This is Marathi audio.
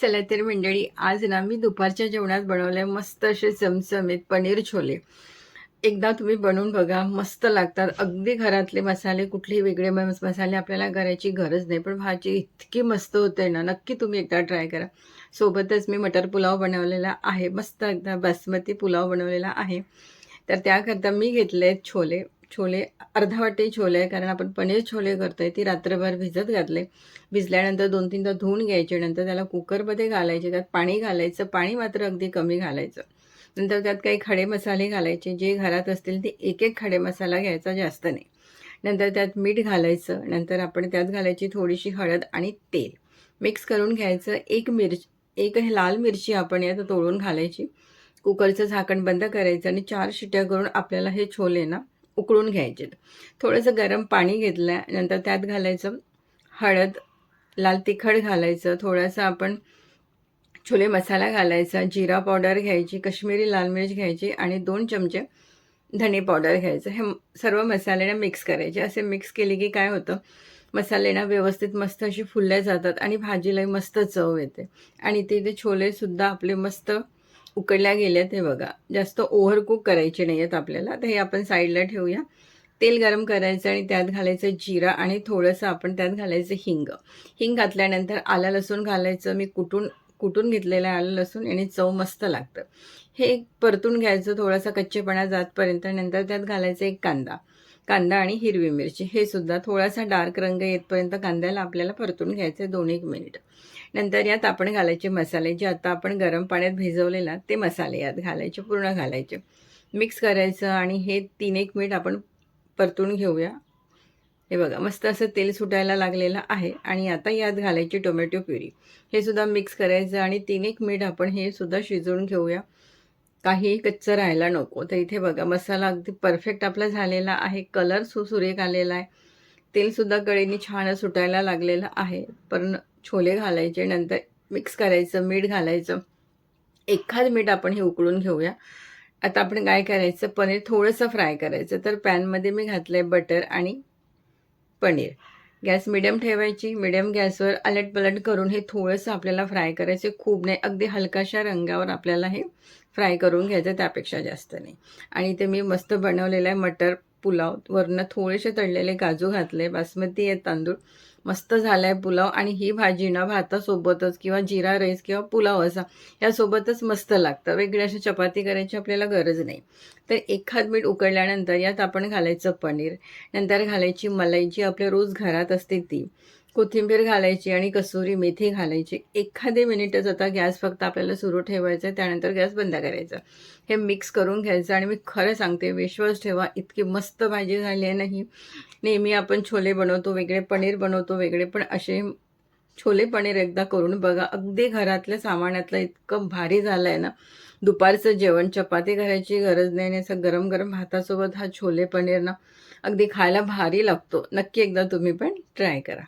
चला तर मंडळी, आज ना मी दुपारच्या जेवणात बनवले मस्त असे चमचमीत पनीर छोले. एकदा तुम्ही बनवून बघा, मस्त लागतात. अगदी घरातले मसाले, कुठलेही वेगळे मसाले आपल्याला करायची गरज नाही, पण भाजी इतकी मस्त होते ना, नक्की तुम्ही एकदा ट्राय करा. सोबतच मी मटर पुलाव बनवलेला आहे, मस्त एकदा बासमती पुलाव बनवलेला आहे. तर त्याकरता मी घेतले छोले. छोले अर्धा वाटी छोले आहे, कारण आपण पनीर छोले करतोय. ती रात्रभर भिजत घातले. भिजल्यानंतर 2-3दा धुवून घ्यायचे. नंतर त्याला कुकरमध्ये घालायचे. त्यात पाणी घालायचं. पाणी मात्र अगदी कमी घालायचं. नंतर त्यात काही खडे मसाले घालायचे. जे घरात असतील ते एक खडे मसाला घ्यायचा, जास्त नाही. नंतर त्यात मीठ घालायचं. नंतर आपण त्यात घालायची थोडीशी हळद आणि तेल. मिक्स करून घ्यायचं. एक लाल मिरची आपण यात तोडून घालायची. कुकरचं झाकण बंद करायचं आणि 4 शिट्या करून आपल्याला हे छोले ना उकळून घ्यायचे. थोडंसं गरम पाणी घेतलं. नंतर त्यात घालायचं हळद, लाल तिखट घालायचं, थोडासा आपण छोले मसाला घालायचा, जिरा पावडर घ्यायची, काश्मीरी लाल मिर्च घ्यायची आणि 2 चमचे धने पावडर घ्यायचं. हे सर्व मसाले मिक्स करायचे. असे मिक्स केले की काय होतं, मसाले व्यवस्थित मस्त अशी फुलल्या जातात आणि भाजीलाही मस्त चव येते. आणि ते छोलेसुद्धा आपले मस्त उकडल्या गेल्यात. हे बघा, जास्त ओव्हर कुक करायचे नाही आहेत आपल्याला. तर हे आपण साईडला ठेवूया. तेल गरम करायचं आणि त्यात घालायचं जिरा आणि थोडंसं आपण त्यात घालायचं हिंग. हिंग घातल्यानंतर आलं लसूण घालायचं. मी कुटून घेतलेलं आलं लसूण, याने चव मस्त लागतं. हे परतून घ्यायचं थोडासा कच्चेपणा जातपर्यंत. नंतर त्यात घालायचं एक कांदा आणि हिरवी मिरची. हे सुद्धा थोडासा डार्क रंग येतपर्यंत कांद्याला आपल्याला परतून घ्यायचं 2-1 मिनिट. नंतर यात आपण घालायचे मसाले, जे आता आपण गरम पाण्यात भिजवलेला ते मसाले यात घालायचे, पूर्ण घालायचे. मिक्स करायचं आणि हे 3-1 मिनिट आपण परतून घेऊया. हे बघा, मस्त असं तेल सुटायला लागलेलं आहे. आणि आता यात घालायची टोमॅटो प्युरी. हे सुद्धा मिक्स करायचं आणि 3-1 मिनिट आपण हे सुद्धा शिजवून घेऊया. काहीही कच्चं राहायला नको. तर इथे बघा, मसाला अगदी परफेक्ट आपला झालेला आहे. कलर सुरेख आलेला आहे. तेलसुद्धा कढईने छान सुटायला लागलेलं आहे. पण छोले घालायचे, नंतर मिक्स करायचं, मीठ घालायचं. एखाद मिनिट आपण हे उकळून घेऊया. आता आपण काय करायचं, पनीर थोडंसं फ्राय करायचं. तर पॅनमध्ये मी घातलं आहे बटर आणि पनीर. गॅस मिडियम ठेवायची. मिडियम गॅसवर अलटपलट करून हे थोडंसं आपल्याला फ्राय करायचं. खूप नाही, अगदी हलकाशा रंगावर आपल्याला हे फ्राय करून घ्यायचं, त्यापेक्षा जास्त नाही. आणि ते मी मस्त बनवलेलं आहे मटर पुलाव. वरनं थोडेसे तळलेले काजू घातले. बासमती आहे तांदूळ. मस्त झाला आहे पुलाव. आणि ही भाजी ना भातासोबतच किंवा जिरा राईस किंवा पुलाव असा यासोबतच मस्त लागतं. वेगळी अशी चपाती करायची आपल्याला गरज नाही. तर एखाद मिनिट उकळल्यानंतर यात आपण घालायचं पनीर. नंतर घालायची मलाई, जी आपल्या रोज घरात असते ती. कोथिंबीर घालायची आणि कसुरी मेथी घालायची. एखादे मिनिटच आता गॅस फक्त आपल्याला सुरू ठेवायचा आहे, त्यानंतर गॅस बंद करायचा. हे मिक्स करून घ्यायचं. आणि मी खरं सांगते, विश्वास ठेवा, इतकी मस्त भाजी झाली आहे ना ही. नेहमी आपण छोले बनवतो वेगळे, पनीर बनवतो वेगळे, पण असे छोले पनीर एकदा करून बघा. अगदी घरातल्या सामानातलं इतकं भारी झालं आहे ना. दुपारचं जेवण, चपाती करायची गरज नाही. आणि असं गरम गरम भातासोबत हा छोले पनीर ना अगदी खायला भारी लागतो. नक्की एकदा तुम्ही पण ट्राय करा.